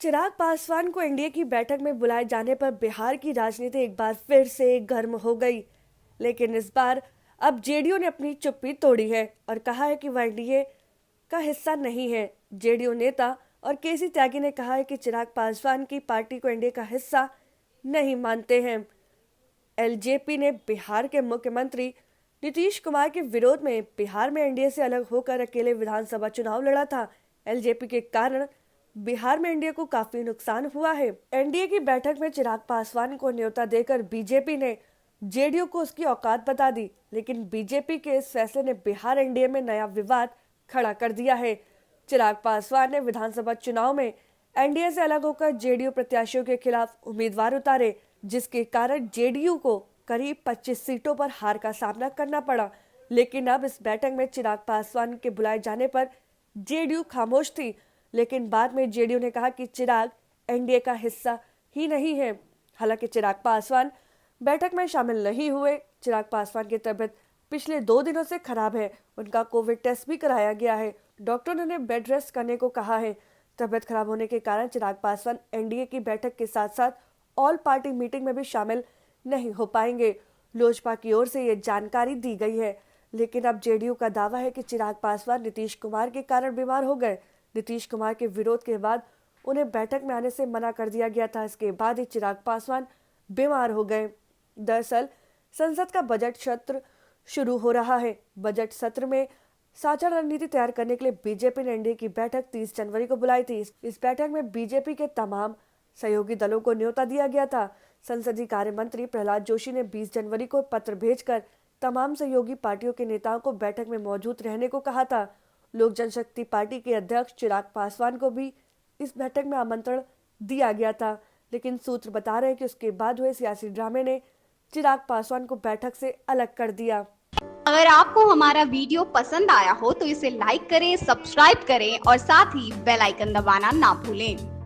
चिराग पासवान को एनडीए की बैठक में बुलाए जाने पर बिहार की राजनीति एक बार फिर से गर्म हो गई। लेकिन इस बार अब जेडीयू ने अपनी चुप्पी तोड़ी है और कहा है कि वह एनडीए का हिस्सा नहीं है। जेडीयू नेता और केसी त्यागी ने कहा है कि चिराग पासवान की पार्टी को एनडीए का हिस्सा नहीं मानते हैं। एलजेपी ने बिहार के मुख्यमंत्री नीतीश कुमार के विरोध में बिहार में एनडीए से अलग होकर अकेले विधानसभा चुनाव लड़ा था। एलजेपी के कारण बिहार में एनडीए को काफी नुकसान हुआ है। एनडीए की बैठक में चिराग पासवान को न्योता देकर बीजेपी ने जेडीयू को उसकी औकात बता दी, लेकिन बीजेपी के इस फैसले ने बिहार एनडीए में नया विवाद खड़ा कर दिया है। चिराग पासवान ने विधानसभा चुनाव में एनडीए से अलग होकर जेडीयू प्रत्याशियों के खिलाफ उम्मीदवार उतारे, जिसके कारण जेडीयू को करीब 25 सीटों पर हार का सामना करना पड़ा। लेकिन अब इस बैठक में चिराग पासवान के बुलाए जाने पर जेडीयू खामोश थी, लेकिन बाद में जेडीयू ने कहा कि चिराग एनडीए का हिस्सा ही नहीं है। हालांकि चिराग पासवान बैठक में शामिल नहीं हुए। चिराग पासवान की तबीयत पिछले 2 दिनों से खराब है। उनका कोविड टेस्ट भी कराया गया है। डॉक्टर ने उन्हें बेड रेस्ट करने को कहा है। तबीयत खराब होने के कारण चिराग पासवान एनडीए की बैठक के साथ साथ ऑल पार्टी मीटिंग में भी शामिल नहीं हो पाएंगे। लोजपा की ओर से ये जानकारी दी गई है, लेकिन अब जेडीयू का दावा है कि चिराग पासवान नीतीश कुमार के कारण बीमार हो गए। नीतीश कुमार के विरोध के बाद उन्हें बैठक में आने से मना कर दिया गया था। इसके बाद ही चिराग पासवान बीमार हो गए। दरअसल संसद का बजट सत्र शुरू हो रहा है। बजट सत्र में साझा रणनीति तैयार करने के लिए बीजेपी ने एनडीए की बैठक 30 जनवरी को बुलाई थी। इस बैठक में बीजेपी के तमाम सहयोगी दलों को न्योता दिया गया था। संसदीय कार्य मंत्री प्रहलाद जोशी ने 20 जनवरी को पत्र भेजकर तमाम सहयोगी पार्टियों के नेताओं को बैठक में मौजूद रहने को कहा था। लोक जनशक्ति पार्टी के अध्यक्ष चिराग पासवान को भी इस बैठक में आमंत्रण दिया गया था, लेकिन सूत्र बता रहे हैं कि उसके बाद हुए सियासी ड्रामे ने चिराग पासवान को बैठक से अलग कर दिया। अगर आपको हमारा वीडियो पसंद आया हो तो इसे लाइक करें, सब्सक्राइब करें और साथ ही बेल आइकन दबाना ना भूलें।